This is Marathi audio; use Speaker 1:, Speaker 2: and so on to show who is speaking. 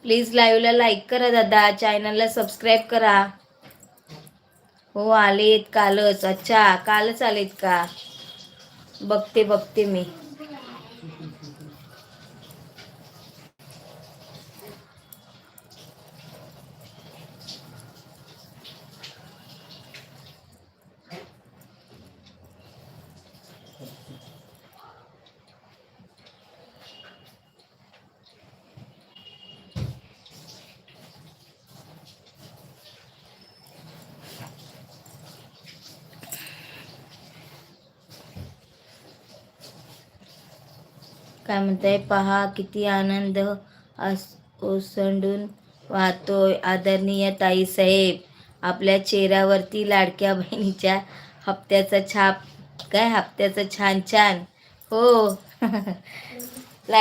Speaker 1: प्लीज लाईव्हला लाईक करा दादा, चॅनलला सबस्क्राईब करा. हो आलेत कालच. अच्छा कालच आलेत का? बघते बघते मी. काय म्हणताय पहा, किती आनंद ओसंडून वाहतोय. आदरणीय ताईसाहेब, आपल्या चेहऱ्यावरती लाडक्या बहिणीच्या हप्त्याचा छाप. काय हप्त्याचं छान छान. हो